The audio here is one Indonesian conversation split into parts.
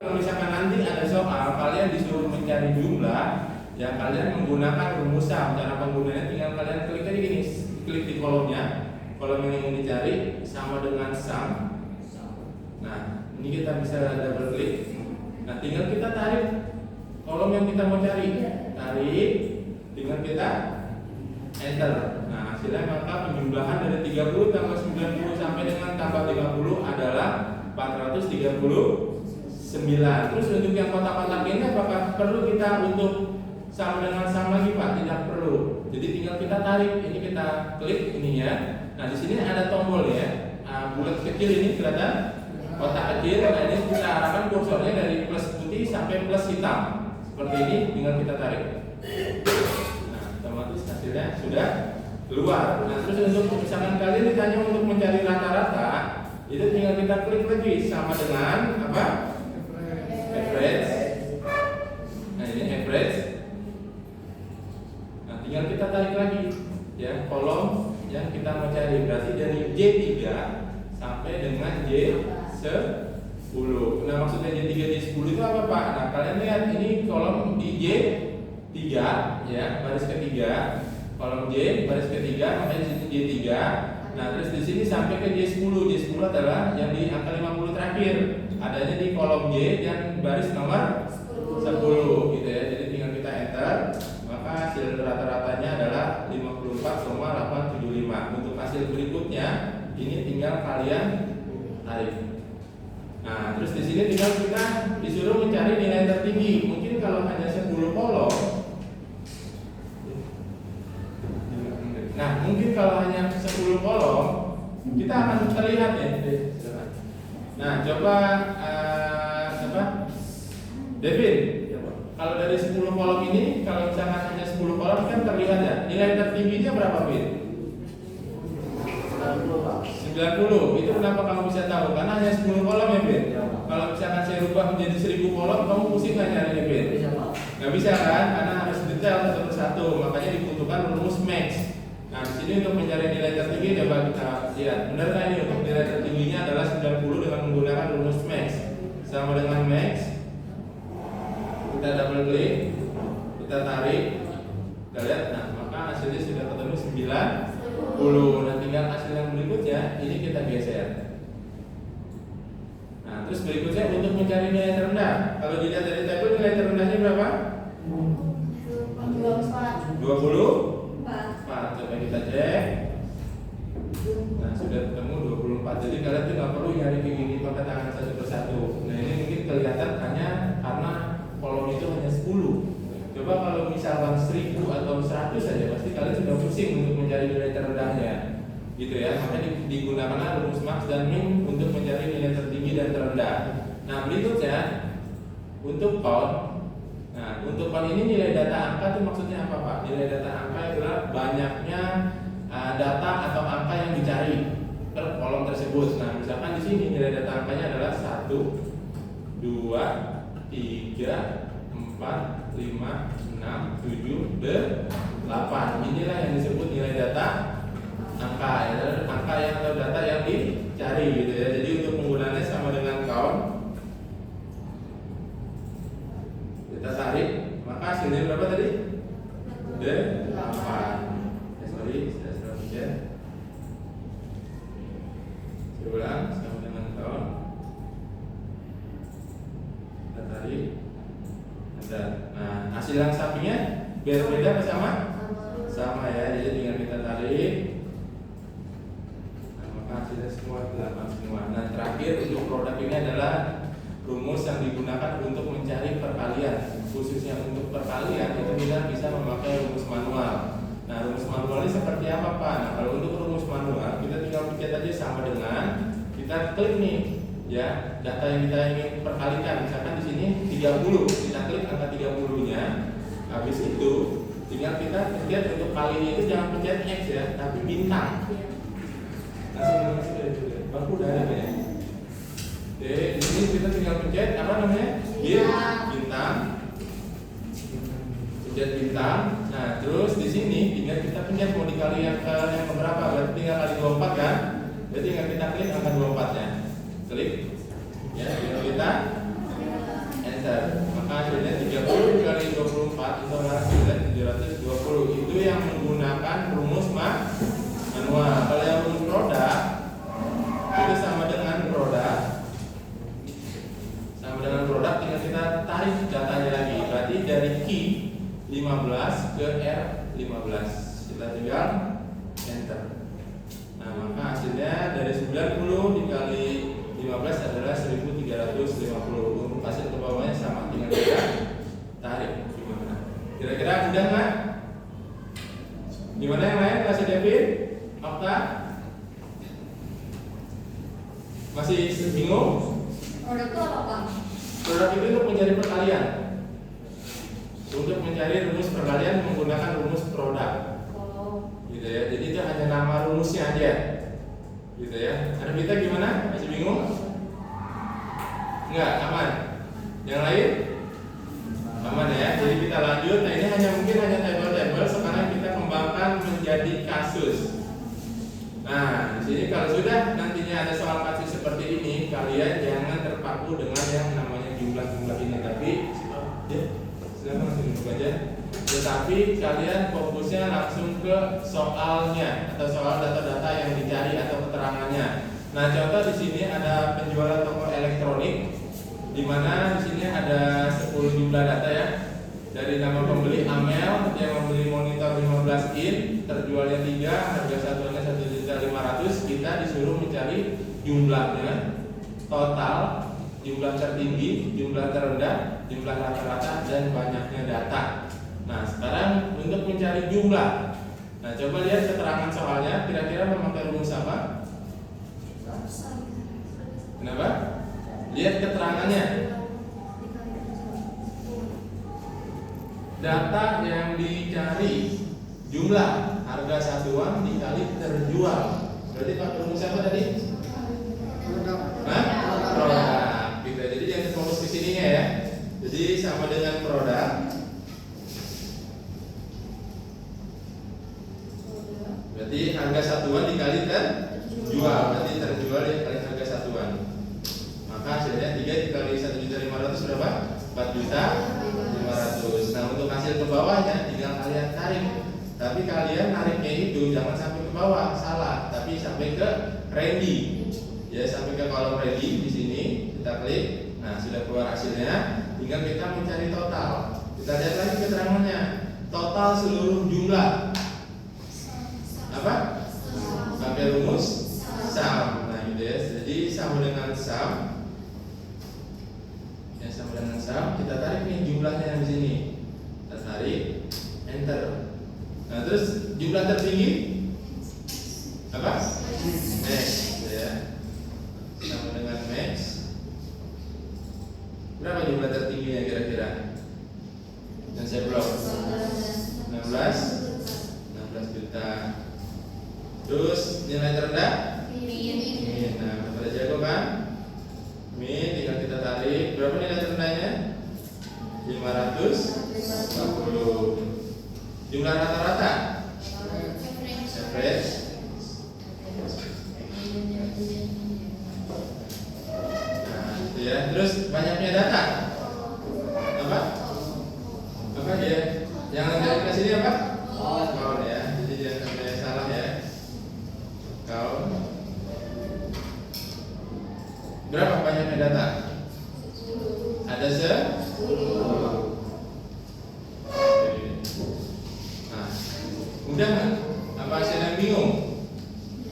Kalau misalkan nanti ada soal kalian disuruh mencari jumlah, ya kalian menggunakan rumus sum. Cara penggunaannya tinggal kalian klik aja gini, klik di kolomnya, kolom yang ingin dicari sama dengan sum. Nah, ini kita bisa double klik. Nah, tinggal kita tarik kolom yang kita mau cari, tarik, tinggal kita enter. Nah, hasilnya maka penjumlahan dari 30 tambah 90 sampai dengan tambah 50 adalah 439. Terus untuk yang kotak-kotak ini apakah perlu kita untuk sama dengan sama lagi Pak? Tidak perlu. Jadi tinggal kita tarik, ini kita klik ini ya. Nah, di sini ada tombol ya. Bulat kecil ini kelihatan kotak kecil. Nah, ini kita arahkan kursornya dari plus putih sampai plus hitam. Seperti ini, tinggal kita tarik. Nah, otomatis hasilnya sudah keluar. Nah, terus untuk misalkan kalian ditanya untuk mencari rata-rata, itu tinggal kita klik lagi sama dengan apa? Average. Nah, ini average. Nah, tinggal kita tarik lagi ya kolom yang kita mau cari, berarti dari J3 sampai dengan J10. Nah, maksudnya J3 J10 itu apa Pak? Nah, kalian lihat ini kolom di J3 ya, baris ketiga. Kolom J baris ketiga makanya J3. Nah, terus di sini sampai ke J10. J10 adalah yang di angka 50 terakhir. Adanya di kolom J dan baris nomor 10 gitu ya. Jadi tinggal kita enter, maka hasil rata-ratanya adalah 54,875. Untuk hasil berikutnya ini tinggal kalian tarik. Nah, terus di sini tinggal kita disuruh mencari nilai tertinggi. Mungkin kalau hanya 10 kolom. Nah, mungkin kalau hanya 10 kolom kita akan terlihat ya. Nah, coba Devin, kalau dari 10 kolom ini, kalau misalkan hanya 10 kolom kan terlihat ya. Nilai tertingginya berapa, Vin? 90. Itu kenapa kamu bisa tahu? Karena hanya 10 kolom ya, Vin. Kalau misalkan saya rubah menjadi 1000 kolom, kamu pusing nggak nyari Vin? Nggak bisa kan? Karena harus detail satu persatu. Makanya dibutuhkan rumus max. Nah, di sini untuk mencari nilai tertinggi coba kita lihat. Benar nggak ini untuk nilai tertingginya adalah 90 dengan menggunakan rumus max. Sama dengan max. Kita double klik, kita tarik, kita lihat. Nah, maka hasilnya sudah ketemu 90. Nah, tinggal hasil yang berikutnya ini kita geser. Nah, terus berikutnya untuk mencari nilai terendah. Kalau dilihat dari tabel nilai terendahnya berapa? 20. Coba kita cek. Nah, sudah ketemu 24. Jadi kalian tuh nggak perlu nyari kayak gini pakai tangan satu persatu. Nah, ini mungkin kelihatan hanya karena kolom itu hanya 10. Coba kalau misalkan 1000 atau 100 saja pasti kalian sudah pusing untuk mencari nilai terendahnya. Gitu ya. Makanya digunakanlah rumus max dan min untuk mencari nilai tertinggi dan terendah. Nah, berikutnya untuk count. Nah, untuk count ini nilai data angka itu maksudnya apa Pak? Nilai data angka adalah banyaknya data atau angka yang dicari per kolom tersebut. Nah, misalkan di sini nilai data angkanya adalah 1, 2, 3, 4, 5, 6, 7, 8. Inilah yang disebut nilai data angka ya, angka yang atau data yang dicari gitu ya. Jadi untuk penggunaannya sama dengan count. Kita tarik, maka hasilnya berapa tadi? 8. Sorry, saya salah baca. Saya ulang sama dengan count. Kita tarik. Nah, hasil yang sampingnya biar beda apa sama? Sama ya, jadi tinggal kita tarik. Nah, maka hasilnya semua 8 semua. Nah, terakhir untuk produk ini adalah rumus yang digunakan untuk mencari perkalian. Khususnya untuk perkalian itu kita bisa memakai rumus manual. Nah, rumus manual ini seperti apa Pak? Nah, kalau untuk rumus manual kita tinggal pencet aja sama dengan kita klik nih ya data yang kita ingin perkalikan. Misalkan di sini 30, kita klik angka 30-nya. Habis itu tinggal kita pencet untuk kalinya itu jangan pencet X ya, tapi bintang. Langsung bangku udah ada ya. Oke, di sini kita tinggal pencet apa namanya? Bintang. Pencet bintang. Nah, terus di sini tinggal kita pencet mau dikali yang berapa? Berarti tinggal kali 24 kan? Jadi tinggal kita klik angka 24-nya. Klik. Ya, tinggal kita enter. Maka hasilnya 30 kali 24 itu adalah hasilnya 720. Itu yang menggunakan rumus manual. Kalau yang rumus produk itu sama dengan produk, tinggal kita tarik datanya lagi. Berarti dari Q 15 ke R 15. Kita tinggal enter. Nah, maka hasilnya dari 90 dikali 15 adalah 1350. Untuk hasil ke bawahnya sama, tinggal kita tarik. Gimana? Kira-kira mudah nggak? Gimana yang lain? Kasih David? Okta? Masih bingung? Produk itu apa, Bang? Produk itu untuk mencari perkalian. Untuk mencari rumus perkalian menggunakan rumus produk. Gitu ya. Jadi itu hanya nama rumusnya aja. Gitu ya. Ada kita gimana? Masih bingung? Enggak, aman. Yang lain? Aman ya. Jadi kita lanjut. Nah, ini mungkin hanya tabel-tabel. Sekarang kita kembangkan menjadi kasus. Nah, di sini kalau sudah nantinya ada soal kasus seperti ini, kalian jangan terpaku dengan yang namanya jumlah-jumlah ini. Tapi ya, silakan langsung duduk aja. Tetapi kalian fokusnya langsung ke soalnya atau soal data-data yang dicari atau keterangannya. Nah, contoh di sini ada penjualan toko elektronik, di mana di sini ada 10 jumlah data ya. Dari nama pembeli Amel yang membeli monitor 15 in, terjualnya 3, harga satuannya 1.500.000. Kita disuruh mencari jumlahnya, total, jumlah tertinggi, jumlah terendah, jumlah rata-rata, dan banyaknya data. Nah, sekarang untuk mencari jumlah. Nah, coba lihat keterangan soalnya, kira-kira memakai rumus apa? Kenapa? Lihat keterangannya. Data yang dicari jumlah harga satuan dikali terjual. Berarti pakai rumus apa tadi? Produk. Gitu. Jadi jangan fokus ke sininya ya. Jadi sama dengan produk. Berarti harga satuan dikali terjual. Berarti terjual dikali harga satuan. Maka hasilnya 3 dikali 1.500.000 berapa? 4.500.000. Nah, untuk hasil ke bawahnya tinggal kalian tarik. Tapi kalian nariknya itu jangan sampai ke bawah, salah. Tapi sampai ke ready. Ya, sampai ke kolom ready di sini kita klik. Nah, sudah keluar hasilnya. Tinggal kita mencari total. Kita lihat lagi keterangannya. Total seluruh jumlah apa? Pakai rumus sum. Nah, gitu ya. Jadi sama dengan sum. Ya, sama dengan sum. Kita tarik nih jumlahnya yang di sini. Kita tarik, enter. Nah, terus jumlah tertinggi apa? Max, ya. Sama dengan max. Berapa jumlah tertingginya kira-kira? Dan saya blok 16 juta. Terus nilai terendah? Min. Nah, pada jago kan? Min, tinggal kita tarik. Berapa nilai terendahnya? 550. Jumlah rata-rata? Average. Nah, itu ya. Terus banyaknya data? Apa? Apa dia? Yang nanti ke sini apa? Count ya. Jadi jangan sampai salah ya. Count. Berapa banyaknya data? Ada 10. Nah, mudah nggak? Apa hasilnya bingung?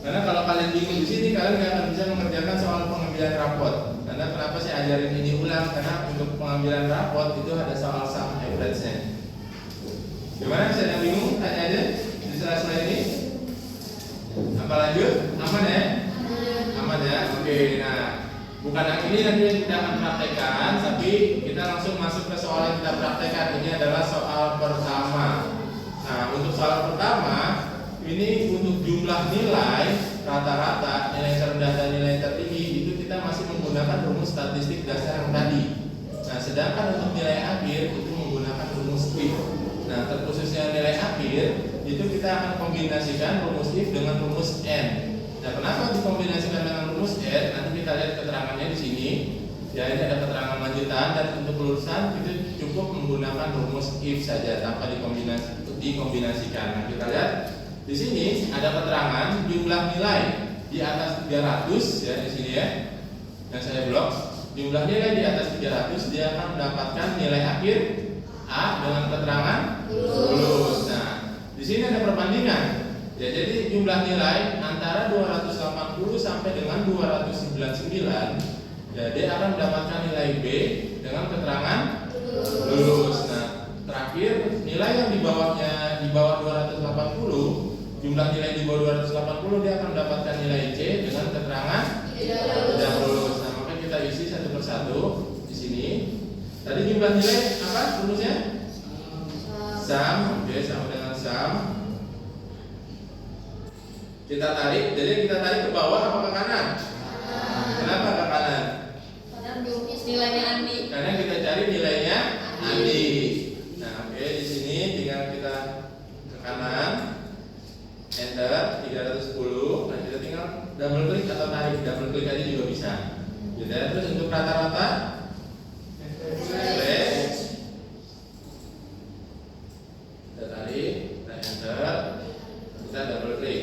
Karena kalau kalian bingung di sini, kalian nggak akan bisa mengerjakan soal pengambilan rapot. Karena kenapa saya ajarin ini ulang? Karena untuk pengambilan rapot itu ada soal sum average-nya. Gimana bisa yang bingung? Tanya aja di sela-sela ini. Apa lanjut? Aman ya? Aman ya? Oke, nah bukan yang ini nanti yang kita akan praktekkan, tapi kita langsung masuk ke soal yang kita praktekkan. Ini adalah soal pertama. Nah, untuk soal pertama, ini untuk jumlah nilai rata-rata, nilai terendah dan nilai tertinggi itu kita masih menggunakan rumus statistik dasar yang tadi. Nah, sedangkan untuk nilai akhir itu menggunakan rumus if. Nah, terkhususnya nilai akhir itu kita akan kombinasikan rumus if dengan rumus n. Nah, kenapa dikombinasikan dengan rumus n? Nanti kita lihat keterangannya di sini. Ya, ini ada keterangan lanjutan dan untuk kelulusan itu cukup menggunakan rumus if saja tanpa dikombinasikan. Nah, kita lihat di sini ada keterangan jumlah nilai di atas 300 ya di sini ya. Yang saya blok, jumlah nilai di atas 300 dia akan mendapatkan nilai akhir A dengan keterangan lulus. Nah, di sini ada perbandingan. Ya, jadi jumlah nilai antara 280 sampai dengan 299 ya, dia akan mendapatkan nilai B dengan keterangan lulus. Nah, terakhir nilai yang di bawah 280, jumlah nilai di bawah 280 dia akan mendapatkan nilai C dengan keterangan tidak lulus. Nah, maka kita isi satu persatu di sini. Tadi jumlah nilai apa rumusnya? Sum, oke, sama dengan sum. Kita tarik, jadi kita tarik ke bawah apa ke kanan? Kenapa ke kanan? Nilainya Andi. Karena kita cari nilainya Andi. Nah, oke, di sini tinggal kita ke kanan, enter 310. Nah, kita tinggal double klik atau tarik, double klik aja juga bisa. Gitu ya. Terus untuk rata-rata, refresh, kita tarik, kita enter, kita double klik.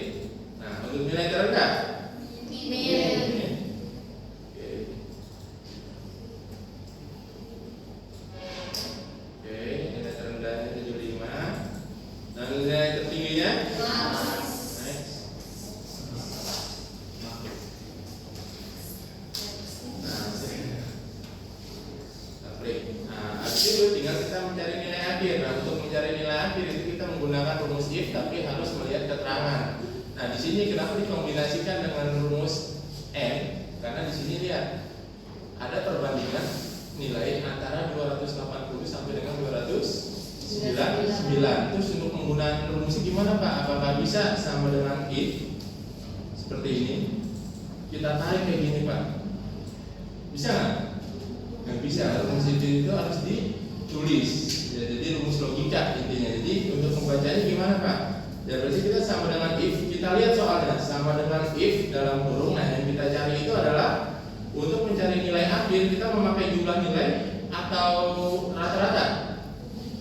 Nah, untuk nilai terendah, tapi harus melihat keterangan. Nah, di sini kenapa dikombinasikan dengan rumus N? Karena di sini lihat ada perbandingan nilai antara 280 sampai dengan 299. Terus untuk penggunaan rumusnya gimana Pak? Apakah bisa sama dengan if seperti ini? Kita tarik kayak gini Pak. Bisa nggak? Nggak bisa. Rumus itu harus ditulis. Ya, jadi rumus logika intinya. Jadi untuk membacanya gimana Pak? Ya berarti kita sama dengan if. Kita lihat soalnya sama dengan if dalam kurung. Nah, yang kita cari itu adalah untuk mencari nilai akhir kita memakai jumlah nilai atau rata-rata.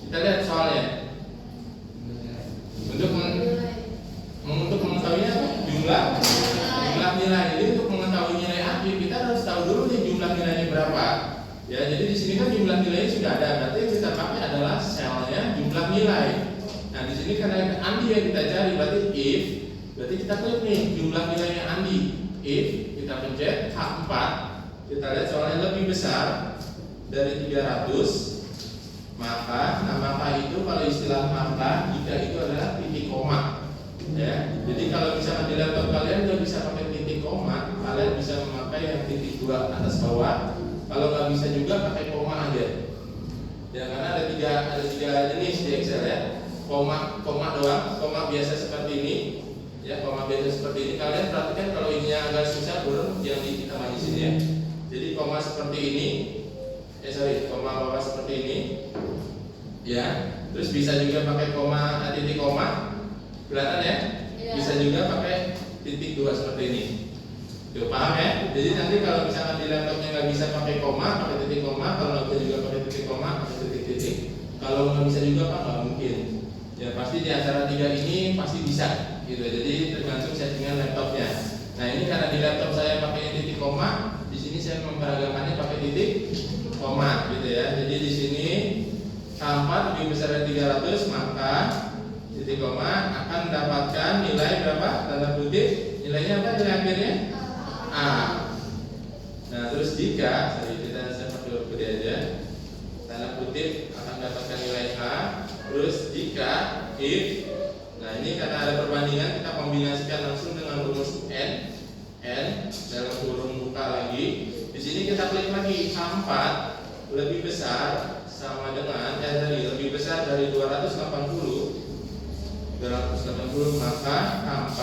Kita lihat soalnya. Untuk mengetahuinya jumlah nilai. Jadi untuk mengetahui nilai akhir kita harus tahu dulu nih jumlah nilainya berapa. Ya, jadi di sini kan jumlah nilainya sudah ada. Berarti yang kita pakai adalah selnya jumlah nilai. Nah, di sini karena Andi yang kita cari, berarti if, berarti kita klik nih jumlah nilainya Andi. If kita pencet H4, kita lihat soalnya lebih besar dari 300, maka itu kalau istilah maka jika itu adalah titik koma. Ya, jadi kalau misalkan di laptop kalian nggak bisa pakai titik koma, kalian bisa memakai yang titik 2 atas bawah. Kalau nggak bisa juga pakai koma aja. Ya, karena ada tiga jenis di Excel ya. Koma doang, koma biasa seperti ini. Ya, koma biasa seperti ini. Kalian perhatikan kalau ini agak susah, burung yang kita di sini ya. Jadi koma seperti ini. Koma bawah seperti ini. Ya. Terus bisa juga pakai koma titik koma. Kelihatan ya? Bisa juga pakai titik 2 seperti ini. Tuh, paham ya? Jadi nanti kalau misalkan di laptopnya nggak bisa pakai koma, pakai titik koma. Kalau nggak bisa juga pakai titik koma, pakai titik-titik. Kalau nggak bisa juga Pak, nggak mungkin. Ya pasti di antara 3 ini pasti bisa, gitu. Jadi tergantung settingan laptopnya. Nah, ini karena di laptop saya pakai titik koma, di sini saya memperagakannya pakai titik koma, gitu ya. Jadi di sini K4 lebih besar dari 300, maka titik koma akan mendapatkan nilai berapa? Tanda kutip, nilainya apa? Nilai akhirnya A. Nah, terus jika saya pakai huruf gede aja, tanda kutip akan mendapatkan nilai A. Terus jika if, nah ini karena ada perbandingan kita kombinasikan langsung dengan rumus N dalam kurung buka lagi. Di sini kita klik lagi H4 lebih besar sama dengan lebih besar dari 280, maka H4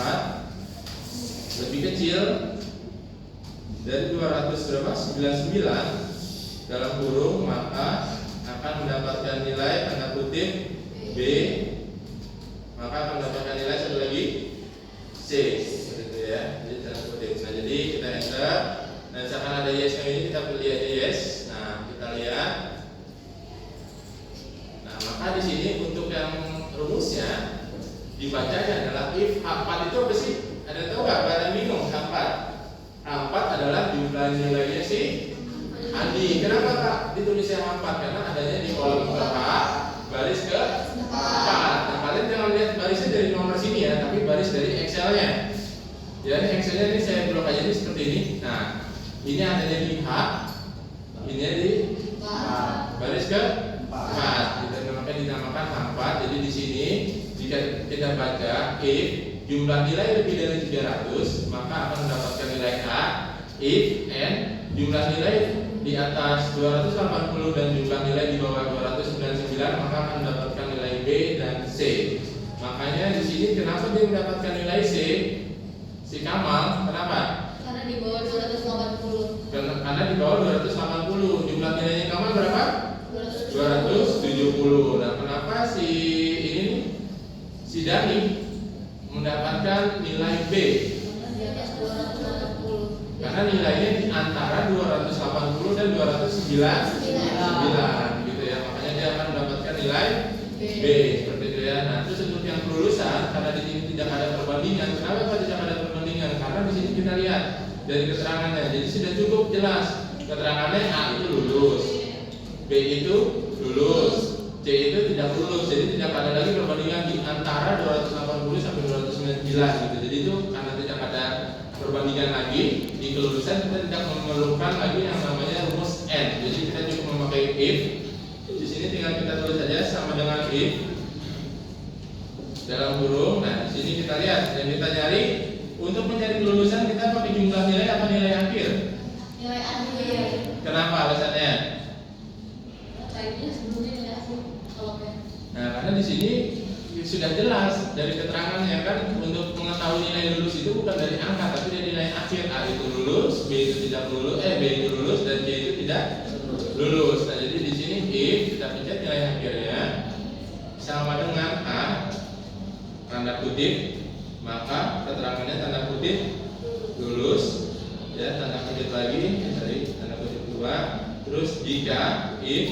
lebih kecil dari 299 dalam kurung, maka akan mendapatkan nilai tanda kutip B, maka akan mendapatkan nilai satu lagi C, seperti itu ya. Jadi tanda kutip. Nah, jadi kita enter. Nah, misalkan ada yes ini kita pilih aja yes. maka di sini untuk yang rumusnya dibacanya adalah if H4 itu apa sih? Ada tahu nggak? Barang minum H4. H4 adalah jumlah nilainya si Andi. Kenapa Kak ditulisnya H4? Karena adanya di kolom ke H, baris ke 4. Nah, kalian jangan lihat barisnya dari nomor sini ya, tapi baris dari Excel-nya. Jadi Excel-nya ini saya blok aja ini seperti ini. Nah, ini adanya di H, ini di baris ke 4. Kita dinamakan H4. Jadi di sini jika kita baca if jumlah nilai lebih dari 300, maka akan mendapatkan nilai A. If n jumlah nilai di atas 280 dan jumlah nilai di bawah 299, maka akan mendapatkan nilai B dan C. Makanya di sini kenapa dia mendapatkan nilai C? Si Kamal, kenapa? Karena di bawah 280. Karena di bawah 280. Jumlah nilainya Kamal berapa? 270. Nah, kenapa si ini nih, si Dani mendapatkan nilai B? Di atas 280. Karena nilainya di antara 280 dan 299 gitu ya. Makanya dia akan mendapatkan nilai B seperti itu ya. Nah, terus untuk yang kelulusan, karena di sini tidak ada perbandingan. Kenapa Pak tidak ada perbandingan? Karena di sini kita lihat dari keterangannya. Jadi sudah cukup jelas. Keterangannya A itu lulus, B itu lulus, C itu tidak lulus. Jadi tidak ada lagi perbandingan di antara 280 sampai 299 gitu. Jadi itu karena tidak ada perbandingan lagi di kelulusan, kita tidak memerlukan lagi yang namanya rumus N. Jadi kita cukup memakai if. Di sini tinggal kita tulis saja sama dengan if dalam kurung. Nah, di sini kita lihat yang kita cari untuk mencari kelulusan kita pakai jumlah nilai atau nilai akhir? Nilai akhir. Kenapa alasannya? Cairnya sebelumnya nilai akhir kolomnya. Nah, karena di sini sudah jelas dari keterangannya kan, untuk mengetahui nilai lulus itu bukan dari angka tapi dari nilai akhir. A itu lulus, B itu tidak lulus, B itu lulus dan C itu tidak lulus. Nah, jadi di sini if kita pencet nilai akhirnya sama dengan A tanda kutip, maka keterangannya tanda kutip lulus ya, tanda kutip lagi dari tanda kutip 2. Terus jika if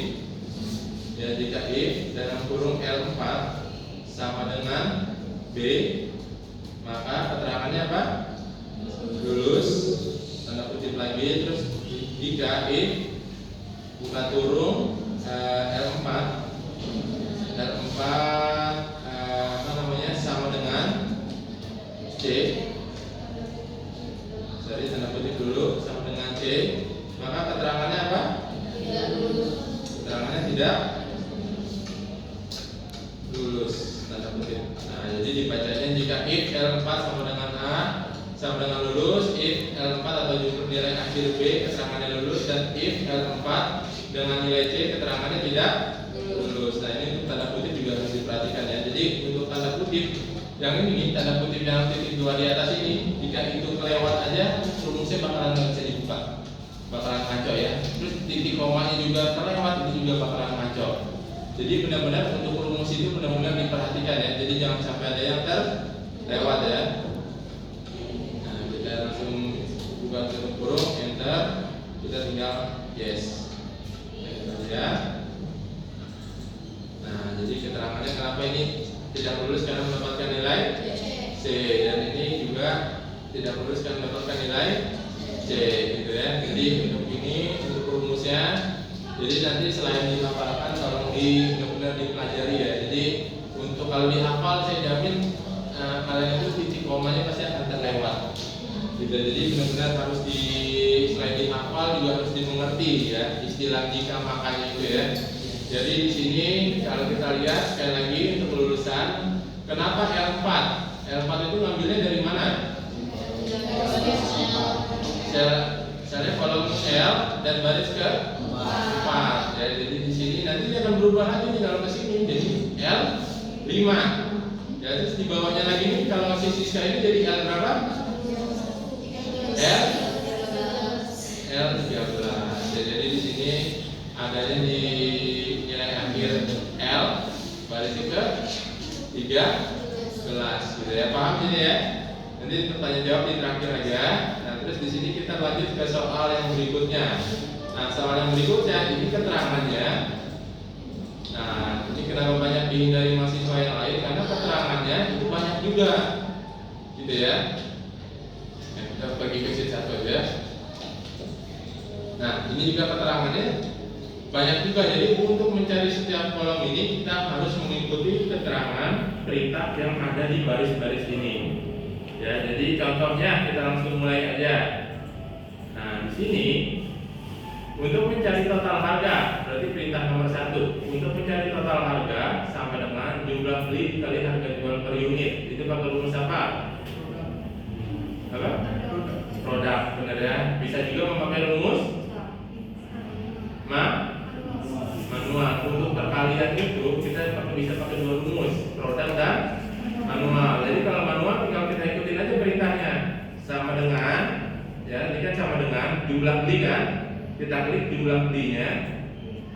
ya, jika if dalam kurung L4 sama dengan B, maka keterangannya apa? Lulus tanda kutip lagi. Terus jika if buka kurung L4 apa namanya sama dengan C, sorry tanda kutip dulu, sama dengan C, maka keterangannya apa? Tidak lulus. Keterangannya tidak lulus tanda kutip. Nah, jadi dibacanya jika if L4 sama dengan A sama dengan lulus, if L4 atau jumlah nilai akhir B keterangannya lulus, dan if L4 dengan nilai C keterangannya tidak lulus. Nah, ini untuk tanda kutip juga harus diperhatikan ya. Jadi untuk tanda kutip yang ini, tanda kutip yang titik 2 di atas ini, jika itu kelewat aja rumusnya bakalan nggak bisa dibuka, bakalan ngaco ya. Terus titik komanya juga terlewat, itu juga bakalan ngaco. Jadi benar-benar untuk rumus itu benar-benar diperhatikan ya. Jadi jangan sampai ada yang terlewat ya. Nah, kita langsung buka tutup kurung, enter, kita tinggal yes. Ya. Nah, jadi keterangannya kenapa ini tidak lulus karena mendapatkan nilai C, dan ini juga tidak lulus karena mendapatkan nilai C gitu ya. Jadi untuk ini untuk rumusnya, jadi nanti selain dihafalkan tolong benar-benar dipelajari ya. Jadi untuk kalau dihafal saya jamin kalian itu titik komanya pasti akan terlewat gitu. Jadi benar-benar harus selain dihafal juga harus dimengerti ya istilah jika makanya itu ya. Jadi di sini kalau kita lihat sekali lagi untuk kelulusan, kenapa L4? L4 itu ngambilnya dari mana? Misalnya kolom L dan baris ke 4. Ya, jadi di sini nanti dia akan berubah lagi nih kalau ke sini jadi L5. Ya, terus di bawahnya lagi nih kalau masih sisa ini jadi L berapa? L13. Ya, jadi di sini adanya di nilai akhir L baris ke 13 gitu ya. Paham ini ya? Nanti pertanyaan jawab di terakhir aja. Nah, terus di sini kita lanjut ke soal yang berikutnya. Nah, soal yang berikutnya ini keterangannya. Nah, ini kenapa banyak dihindari mahasiswa yang lain karena keterangannya itu banyak juga, gitu ya. Nah, kita bagi ke sheet 1 aja. Nah, ini juga keterangannya banyak juga. Jadi untuk mencari setiap kolom ini kita harus mengikuti keterangan perintah yang ada di baris-baris ini. Ya, jadi contohnya kita langsung mulai aja. Nah, di sini untuk mencari total harga, berarti perintah nomor 1. Untuk mencari total harga sama dengan jumlah beli dikali harga jual per unit. Itu pakai rumus apa? Apa? Produk, benar ya. Bisa juga memakai rumus manual. Untuk perkalian itu kita bisa pakai dua rumus, produk dan manual. Jadi kalau manual tinggal kita ikutin aja perintahnya. Sama dengan, ya ini kan sama dengan jumlah beli kan? Kita klik jumlah belinya,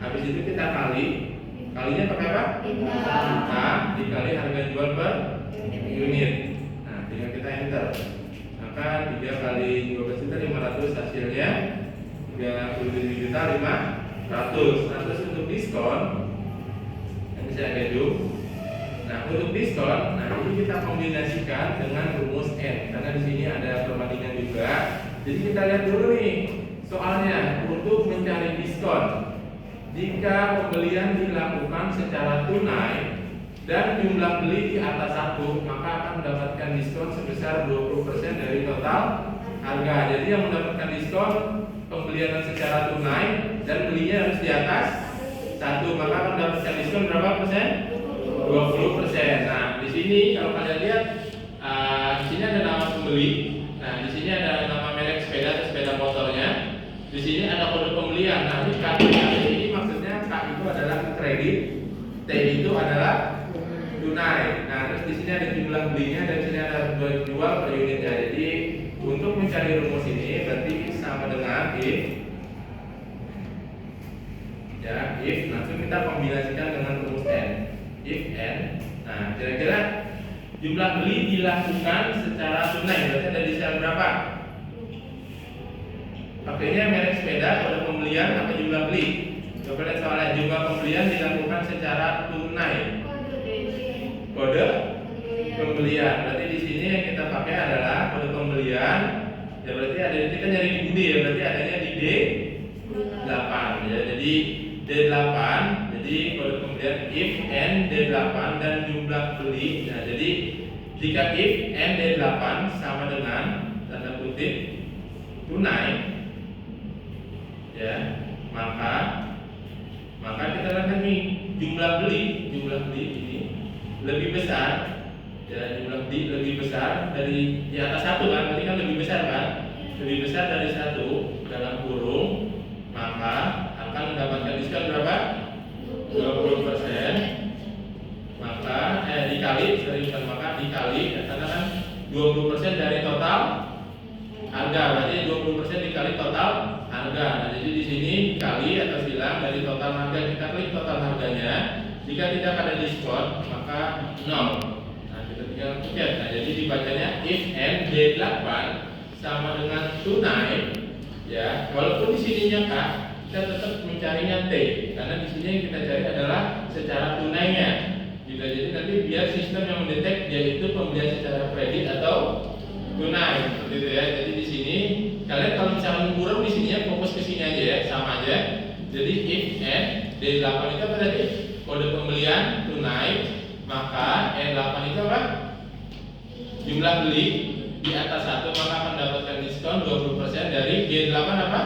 habis itu kita kalinya pakai apa? Nah, dikali harga jual per unit. Nah, tinggal kita enter. Maka 3 kali 12.500 hasilnya 37.500. Nah, terus untuk diskon, ini saya gedung. Nah, untuk diskon, nah ini kita kombinasikan dengan rumus N, karena di sini ada perbandingan juga. Jadi kita lihat dulu nih. Soalnya untuk mencari diskon, jika pembelian dilakukan secara tunai dan jumlah beli di atas 1, maka akan mendapatkan diskon sebesar 20% dari total harga. Jadi yang mendapatkan diskon pembelian secara tunai dan belinya harus di atas 1, maka akan mendapatkan diskon berapa persen? 20%. Nah, di sini kalau kalian lihat, di sini ada nama pembeli. Nah, di sini ada nama merek sepeda atau sepeda motornya. Di sini ada kode pembelian. Nah, ini K ini maksudnya K itu adalah kredit, T itu adalah tunai. Nah, terus di sini ada jumlah belinya dan di sini ada jual per unitnya. Jadi untuk mencari rumus ini berarti sama dengan if, ya if. Nanti kita kombinasikan dengan rumus N. If N. Nah, kira-kira jumlah beli dilakukan secara tunai berarti ada di sel berapa? Pakainya merek sepeda, kode pembelian apa jumlah beli? Coba lihat soalnya, jumlah pembelian dilakukan secara tunai. Kode pembelian. Berarti di sini yang kita pakai adalah kode pembelian. Ya berarti ada, kita nyari di budi ya, berarti adanya di D8 ya. Jadi D8, jadi kode pembelian if N D8 dan jumlah beli. Nah, jadi jika if N D8 sama dengan tanda kutip tunai, ya, maka kita lihat nih jumlah beli ini lebih besar, ya, jumlah beli lebih besar dari di atas 1 kan, tadi kan lebih besar kan, lebih besar dari 1 dalam kurung, maka akan mendapatkan diskon berapa? 20%. Maka dikali karena kan 20% dari total harga, berarti 20% dikali total harga. Nah, jadi di sini kali atau silang dari total harga, kita klik total harganya. Jika tidak ada diskon maka 0. Nah, kita tinggal pencet. Nah, jadi dibacanya if N D8 sama dengan tunai, ya. Walaupun di sininya K, kita tetap mencarinya T, karena di sini yang kita cari adalah secara tunainya. Jadi nanti biar sistem yang mendetek yaitu pembelian secara kredit atau tunai, seperti itu ya. Jadi di sini kalian kalau misalnya kurang di sini ya fokus ke sini aja ya, sama aja. Jadi if N D8 itu apa tadi? Kode pembelian tunai, maka N8 itu apa? Jumlah beli di atas 1 maka akan mendapatkan diskon 20% dari G8 apa?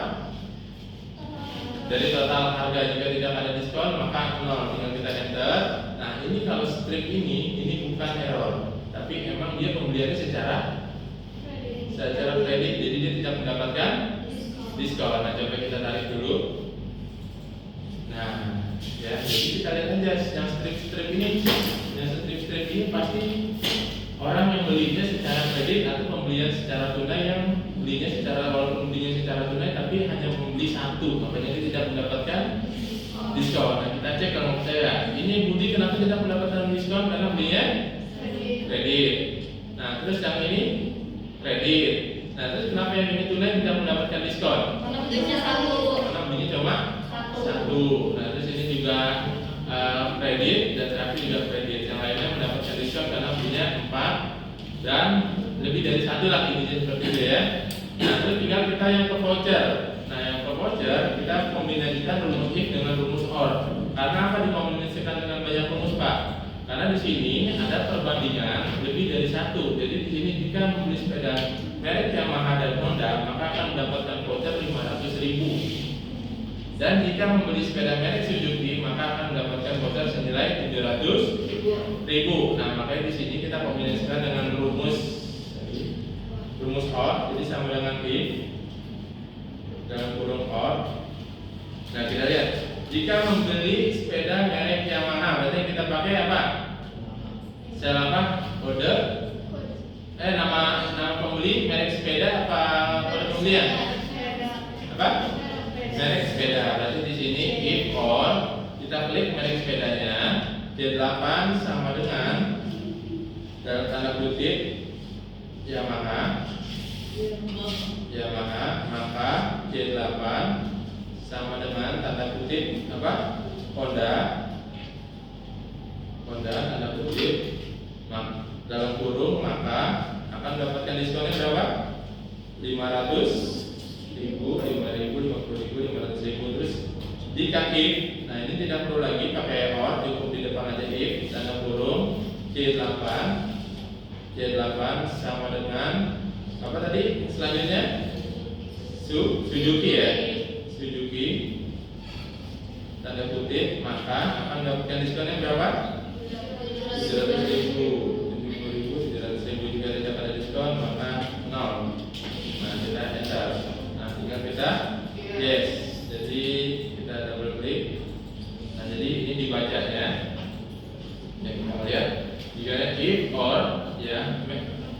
Dari total harga. Jika tidak ada diskon maka 0, tinggal kita enter. Nah, ini kalau strip ini bukan error, tapi emang dia pembeliannya secara kredit, jadi dia tidak mendapatkan diskon. Nah, coba kita tarik dulu. Nah, ya, jadi kita lihat aja yang strip ini pasti orang yang belinya secara kredit atau pembelian secara tunai, yang belinya secara, walaupun belinya secara tunai tapi hanya membeli 1, makanya dia tidak mendapatkan diskon. Nah, kita cek kalau saya ini Budi kenapa tidak mendapatkan diskon, karena belinya kredit. Nah, terus yang ini kredit. Nah, terus kenapa yang ini tunai tidak mendapatkan diskon? Karena belinya 1. Karena belinya cuma 1. Nah, terus ini juga kredit. kredit dan terakhir juga kredit. Yang lainnya mendapatkan diskon karena punya 4 dan lebih dari 1 lah, intinya seperti itu ya. Nah, terus tinggal kita yang ke voucher. Nah, yang ke voucher kita kombinasikan rumus if dengan rumus or. Karena apa dikombinasikan dengan banyak rumus, Pak? Karena di sini ada perbandingan lebih dari 1. Jadi di sini jika membeli sepeda merek Yamaha dan Honda, maka akan mendapatkan voucher 500.000. Dan jika membeli sepeda merek Suzuki, maka akan mendapatkan voucher senilai 700.000. Nah, makanya di sini kita kombinasikan dengan rumus or, jadi sama dengan if dalam kurung or. Nah, kita lihat, jika membeli sepeda merek Yamaha, berarti yang kita pakai apa? Sel apa? Kode? Nama pembeli, merek sepeda apa kode pembelian? Apa? Merek sepeda. Berarti di sini if or, kita klik merek sepedanya, D8 sama dengan dalam tanda kutip Yamaha, maka D8 sama dengan tanda kutip apa? Honda tanda kutip dalam kurung, maka akan mendapatkan diskonnya berapa? 500.000, 5.000, 50.000, 500.000. Terus jika if, nah ini tidak perlu lagi pakai or, cukup di depan aja if tanda kurung J8 sama dengan apa tadi selanjutnya? Suzuki ya, Suzuki tanda kutip, maka akan mendapatkan diskonnya berapa? 700.000. 700.000 jika tidak ada diskon maka 0. Nah, kita enter. Nah, tinggal kita yes. Jadi kita double klik. Nah, jadi ini dibaca ya. Ya, kita lihat. Jika if or ya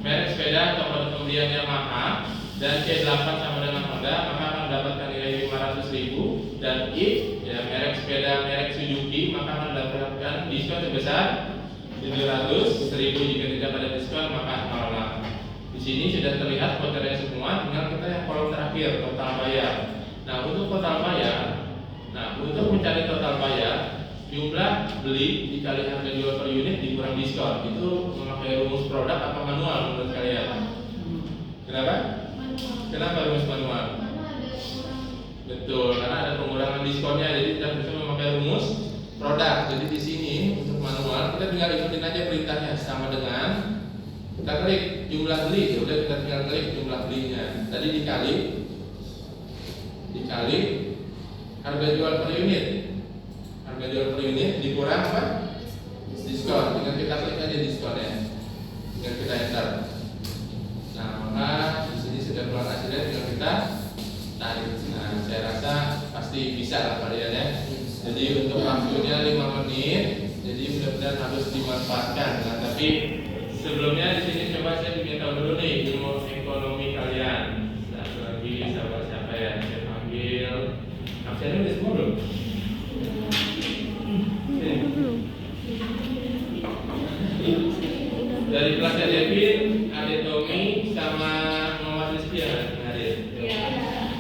merek sepeda atau kode pembelian Yamaha dan C8 sama dengan Honda, maka akan mendapatkan nilai 500.000. Dan if ya merek sepeda merek Suzuki, maka akan mendapatkan diskon sebesar 700.000. Jika tidak ada diskon maka 0. Di sini sudah terlihat vouchernya semua, tinggal kita yang kolom terakhir total bayar. Nah, untuk total bayar, untuk mencari total bayar, jumlah beli dikali harga jual per unit dikurang diskon. Itu memakai rumus produk apa manual menurut kalian? Kenapa? Kenapa rumus manual? Betul, karena ada pengurangan diskonnya, jadi kita bisa memakai rumus produk. Jadi di sini untuk manual kita tinggal ikutin aja perintahnya, sama dengan kita klik jumlah beli, ya udah kita tinggal klik jumlah belinya. Tadi dikali harga jual per unit. Harga jual per unit dikurang apa? Diskon. Tinggal kita klik aja diskonnya. Tinggal kita enter. Nah, maka di sini sudah keluar hasilnya, tinggal kita tarik. Nah, saya rasa pasti bisa lah kalian ya. Jadi untuk waktunya 5 menit. Jadi benar-benar harus dimanfaatkan. Nah, tapi sebelumnya di sini coba saya ingin tahu dulu nih ilmu ekonomi kalian. Satu lagi sahabat siapa ya? Saya panggil. Absennya udah semua belum? Dari kelasnya Devin